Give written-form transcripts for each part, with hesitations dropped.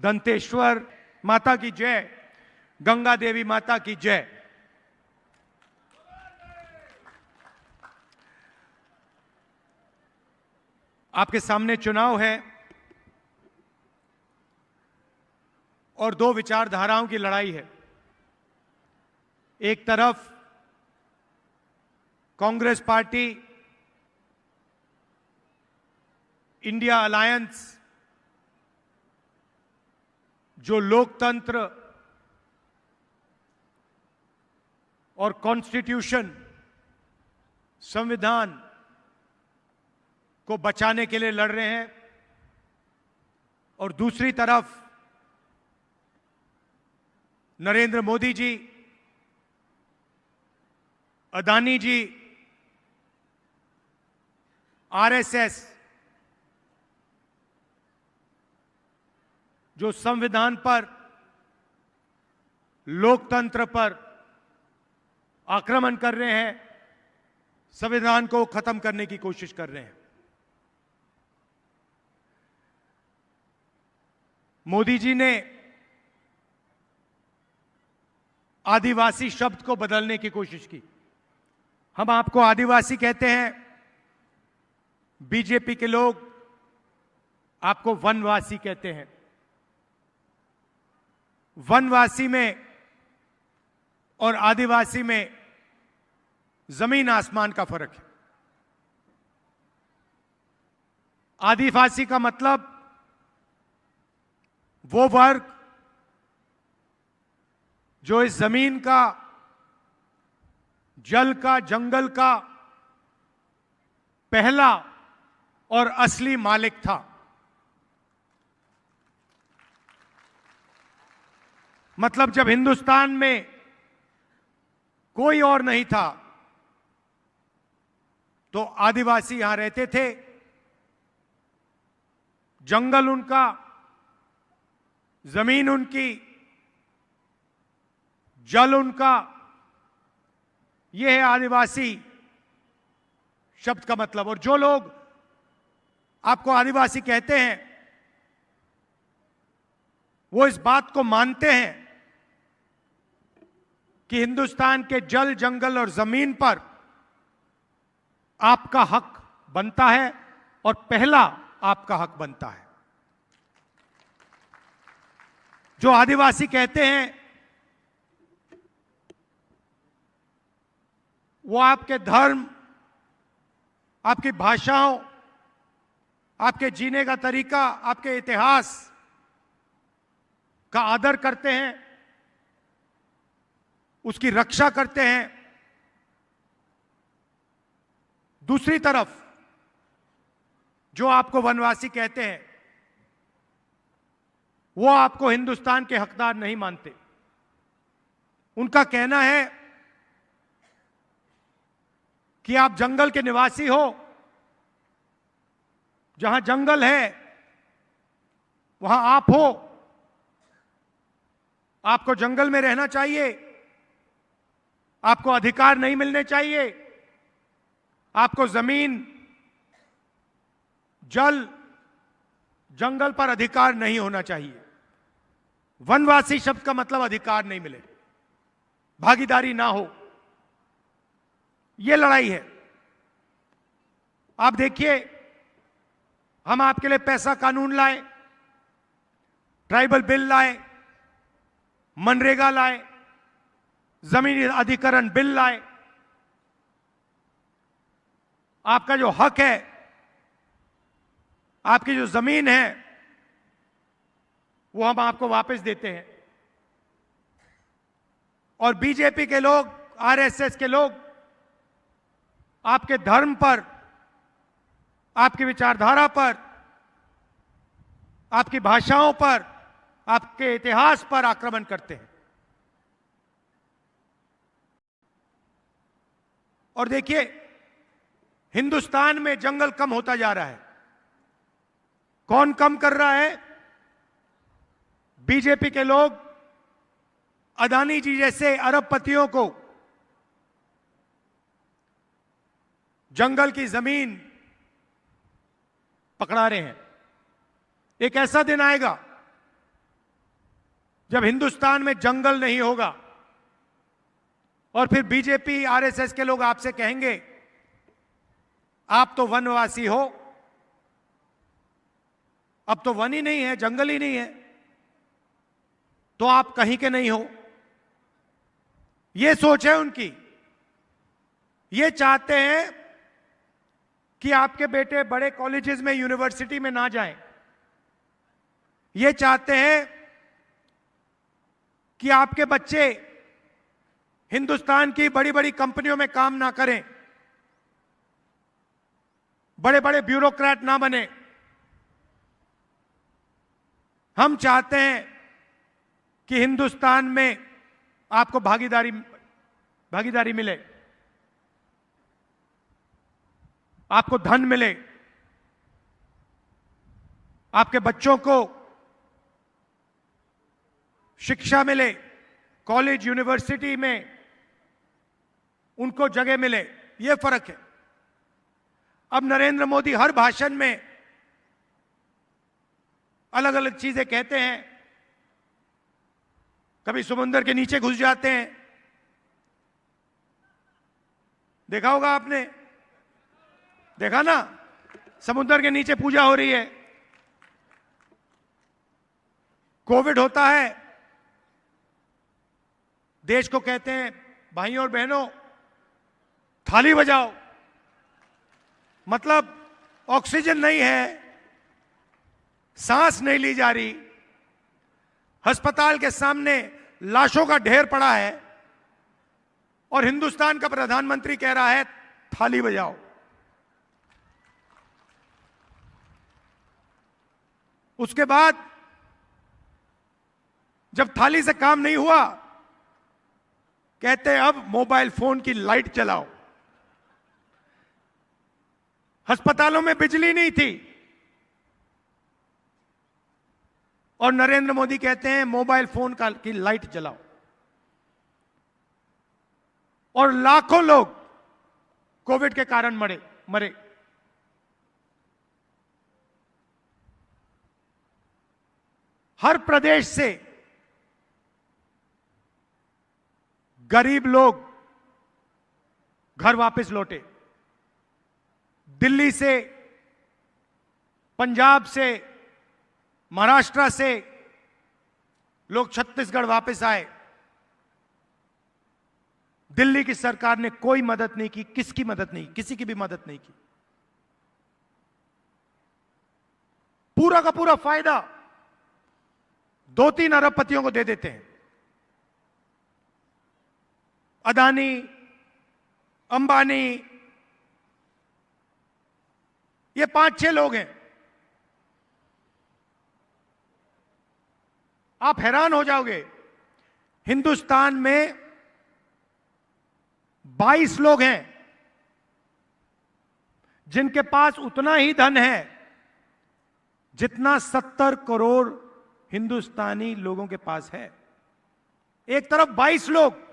दंतेश्वर माता की जय, गंगा देवी माता की जय। आपके सामने चुनाव है और दो विचारधाराओं की लड़ाई है। एक तरफ कांग्रेस पार्टी, इंडिया अलायंस, जो लोकतंत्र और कॉन्स्टिट्यूशन, संविधान को बचाने के लिए लड़ रहे हैं, और दूसरी तरफ नरेंद्र मोदी जी, अदानी जी, आरएसएस, जो संविधान पर, लोकतंत्र पर आक्रमण कर रहे हैं, संविधान को खत्म करने की कोशिश कर रहे हैं। मोदी जी ने आदिवासी शब्द को बदलने की कोशिश की। हम आपको आदिवासी कहते हैं, बीजेपी के लोग आपको वनवासी कहते हैं। वनवासी में और आदिवासी में जमीन आसमान का फर्क है। आदिवासी का मतलब वो वर्ग जो इस जमीन का, जल का, जंगल का पहला और असली मालिक था। मतलब जब हिंदुस्तान में कोई और नहीं था तो आदिवासी यहां रहते थे। जंगल उनका, जमीन उनकी, जल उनका। यह है आदिवासी शब्द का मतलब। और जो लोग आपको आदिवासी कहते हैं वो इस बात को मानते हैं कि हिंदुस्तान के जल, जंगल और जमीन पर आपका हक बनता है और पहला आपका हक बनता है। जो आदिवासी कहते हैं वो आपके धर्म, आपकी भाषाओं, आपके जीने का तरीका, आपके इतिहास का आदर करते हैं, उसकी रक्षा करते हैं। दूसरी तरफ जो आपको वनवासी कहते हैं वो आपको हिंदुस्तान के हकदार नहीं मानते। उनका कहना है कि आप जंगल के निवासी हो, जहां जंगल है वहां आप हो, आपको जंगल में रहना चाहिए, आपको अधिकार नहीं मिलने चाहिए, आपको जमीन, जल, जंगल पर अधिकार नहीं होना चाहिए। वनवासी शब्द का मतलब अधिकार नहीं मिले, भागीदारी ना हो। यह लड़ाई है। आप देखिए, हम आपके लिए पैसा कानून लाए, ट्राइबल बिल लाए, मनरेगा लाए, जमीनी अधिकरण बिल लाए। आपका जो हक है, आपकी जो जमीन है, वो हम आपको वापस देते हैं। और बीजेपी के लोग, आरएसएस के लोग आपके धर्म पर, आपकी विचारधारा पर, आपकी भाषाओं पर, आपके इतिहास पर आक्रमण करते हैं। और देखिए, हिंदुस्तान में जंगल कम होता जा रहा है। कौन कम कर रहा है? बीजेपी के लोग अदानी जी जैसे अरबपतियों को जंगल की जमीन पकड़ा रहे हैं। एक ऐसा दिन आएगा जब हिंदुस्तान में जंगल नहीं होगा और फिर बीजेपी आरएसएस के लोग आपसे कहेंगे आप तो वनवासी हो, अब तो वन ही नहीं है, जंगल ही नहीं है, तो आप कहीं के नहीं हो। यह सोच है उनकी। ये चाहते हैं कि आपके बेटे बड़े कॉलेजेस में, यूनिवर्सिटी में ना जाएं। ये चाहते हैं कि आपके बच्चे हिंदुस्तान की बड़ी बड़ी कंपनियों में काम ना करें, बड़े बड़े ब्यूरोक्रेट ना बने। हम चाहते हैं कि हिंदुस्तान में आपको भागीदारी मिले, आपको धन मिले, आपके बच्चों को शिक्षा मिले, कॉलेज यूनिवर्सिटी में उनको जगह मिले। यह फर्क है। अब नरेंद्र मोदी हर भाषण में अलग अलग चीजें कहते हैं। कभी समुद्र के नीचे घुस जाते हैं, देखा होगा आपने, देखा ना, समुद्र के नीचे पूजा हो रही है। कोविड होता है, देश को कहते हैं भाइयों और बहनों थाली बजाओ, मतलब ऑक्सीजन नहीं है, सांस नहीं ली जा रही, अस्पताल के सामने लाशों का ढेर पड़ा है और हिंदुस्तान का प्रधानमंत्री कह रहा है थाली बजाओ। उसके बाद जब थाली से काम नहीं हुआ, कहते हैं अब मोबाइल फोन की लाइट जलाओ। अस्पतालों में बिजली नहीं थी और नरेंद्र मोदी कहते हैं मोबाइल फोन की लाइट जलाओ। और लाखों लोग कोविड के कारण मरे। हर प्रदेश से गरीब लोग घर वापस लौटे। दिल्ली से, पंजाब से, महाराष्ट्र से लोग छत्तीसगढ़ वापस आए। दिल्ली की सरकार ने कोई मदद नहीं की, किसकी मदद नहीं, किसी की भी मदद नहीं की। पूरा का पूरा फायदा 2-3 अरबपतियों को दे देते हैं। अदानी, अंबानी, ये 5-6 लोग हैं। आप हैरान हो जाओगे, हिंदुस्तान में 22 लोग हैं जिनके पास उतना ही धन है जितना 70 करोड़ हिंदुस्तानी लोगों के पास है। एक तरफ 22 लोग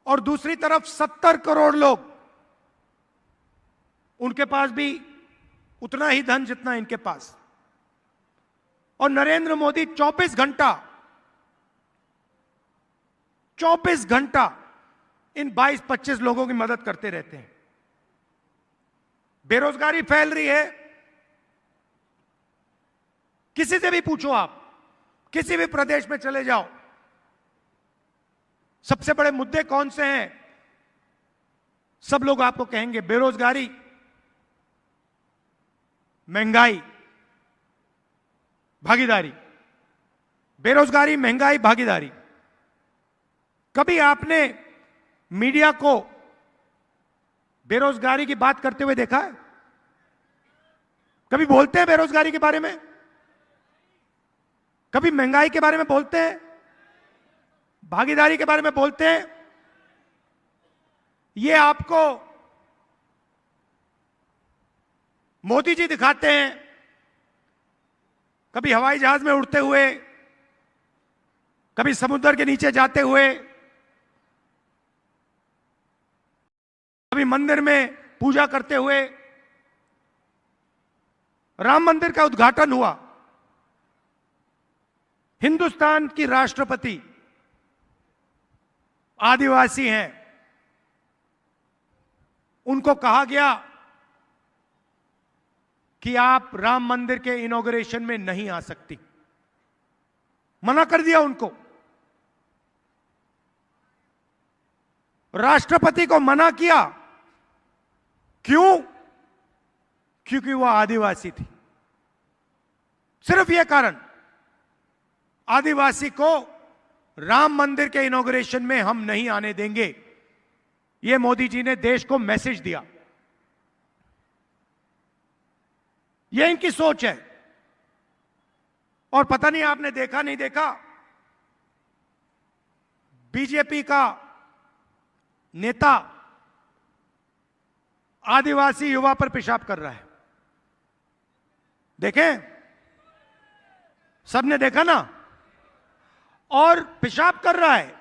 और दूसरी तरफ 70 करोड़ लोग, उनके पास भी उतना ही धन जितना इनके पास। और नरेंद्र मोदी 24 घंटा इन 22-25 लोगों की मदद करते रहते हैं। बेरोजगारी फैल रही है। किसी से भी पूछो, आप किसी भी प्रदेश में चले जाओ, सबसे बड़े मुद्दे कौन से हैं? सब लोग आपको कहेंगे बेरोजगारी, महंगाई, भागीदारी। बेरोजगारी, महंगाई, भागीदारी। कभी आपने मीडिया को बेरोजगारी की बात करते हुए देखा है? कभी बोलते हैं बेरोजगारी के बारे में? कभी महंगाई के बारे में बोलते हैं? भागीदारी के बारे में बोलते हैं? ये आपको मोदी जी दिखाते हैं, कभी हवाई जहाज में उड़ते हुए, कभी समुद्र के नीचे जाते हुए, कभी मंदिर में पूजा करते हुए। राम मंदिर का उद्घाटन हुआ, हिंदुस्तान की राष्ट्रपति आदिवासी हैं, उनको कहा गया कि आप राम मंदिर के इनॉग्रेशन में नहीं आ सकती, मना कर दिया उनको। राष्ट्रपति को मना किया, क्यों? क्योंकि वह आदिवासी थी। सिर्फ यह कारण, आदिवासी को राम मंदिर के इनॉग्रेशन में हम नहीं आने देंगे। यह मोदी जी ने देश को मैसेज दिया। यह इनकी सोच है। और पता नहीं आपने देखा नहीं देखा, बीजेपी का नेता आदिवासी युवा पर पेशाब कर रहा है। देखें, सबने देखा ना? और पेशाब कर रहा है,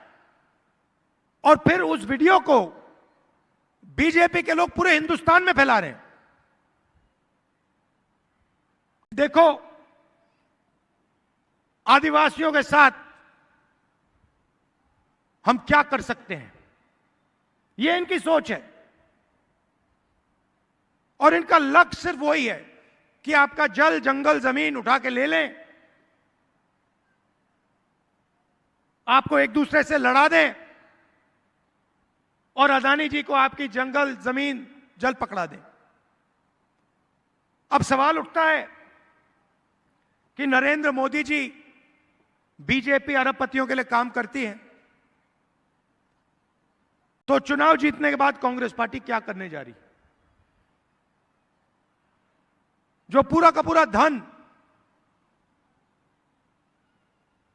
और फिर उस वीडियो को बीजेपी के लोग पूरे हिंदुस्तान में फैला रहे हैं। देखो, आदिवासियों के साथ हम क्या कर सकते हैं, यह इनकी सोच है। और इनका लक्ष्य सिर्फ वही है कि आपका जल, जंगल, जमीन उठा के ले लें, आपको एक दूसरे से लड़ा दें, और अदानी जी को आपकी जंगल, जमीन, जल पकड़ा दें। अब सवाल उठता है कि नरेंद्र मोदी जी बीजेपी अरबपतियों के लिए काम करती है, तो चुनाव जीतने के बाद कांग्रेस पार्टी क्या करने जा रही? जो पूरा का पूरा धन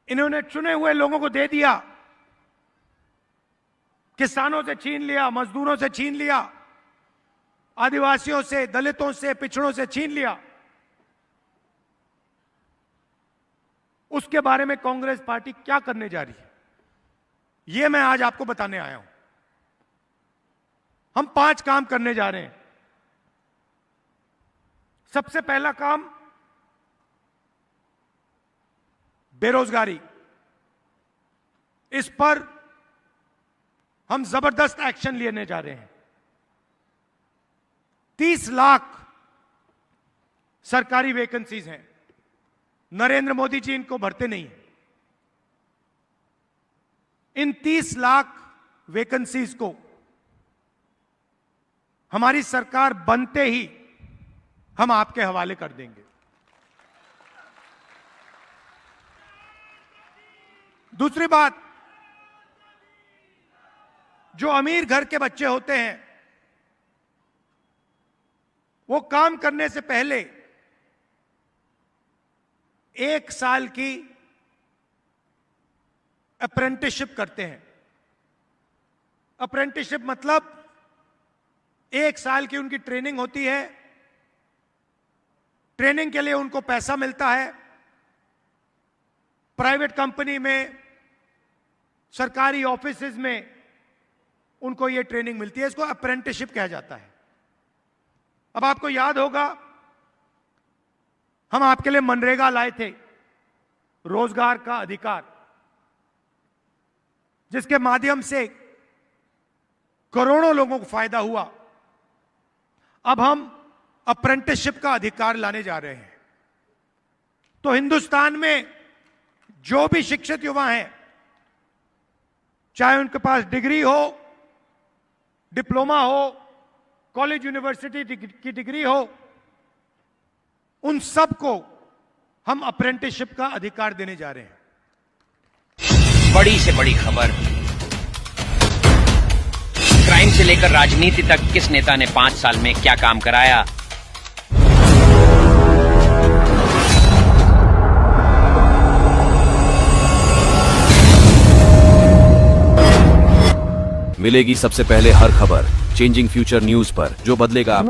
इन्होंने चुने हुए लोगों को दे दिया, किसानों से छीन लिया, मजदूरों से छीन लिया, आदिवासियों से, दलितों से, पिछड़ों से छीन लिया, उसके बारे में कांग्रेस पार्टी क्या करने जा रही है, यह मैं आज आपको बताने आया हूं। हम 5 काम करने जा रहे हैं। सबसे पहला काम, बेरोजगारी। इस पर हम जबरदस्त एक्शन लेने जा रहे हैं। 30 लाख सरकारी वैकेंसीज हैं, नरेंद्र मोदी जी इनको भरते नहीं हैं। इन 30 लाख वैकेंसीज को हमारी सरकार बनते ही हम आपके हवाले कर देंगे। दूसरी बात, जो अमीर घर के बच्चे होते हैं, वो काम करने से पहले 1 साल की अप्रेंटिसशिप करते हैं। अप्रेंटिसशिप मतलब 1 साल की उनकी ट्रेनिंग होती है। ट्रेनिंग के लिए उनको पैसा मिलता है। प्राइवेट कंपनी में, सरकारी ऑफिसेज में उनको यह ट्रेनिंग मिलती है। इसको अप्रेंटिसशिप कहा जाता है। अब आपको याद होगा, हम आपके लिए मनरेगा लाए थे, रोजगार का अधिकार, जिसके माध्यम से करोड़ों लोगों को फायदा हुआ। अब हम अप्रेंटिसशिप का अधिकार लाने जा रहे हैं। तो हिंदुस्तान में जो भी शिक्षित युवा हैं, चाहे उनके पास डिग्री हो, डिप्लोमा हो, कॉलेज यूनिवर्सिटी की डिग्री हो, उन सबको हम अप्रेंटिसशिप का अधिकार देने जा रहे हैं। बड़ी से बड़ी खबर, क्राइम से लेकर राजनीति तक किस नेता ने 5 साल में क्या काम कराया। मिलेगी सबसे पहले हर खबर चेंजिंग फ्यूचर न्यूज पर, जो बदलेगा आपका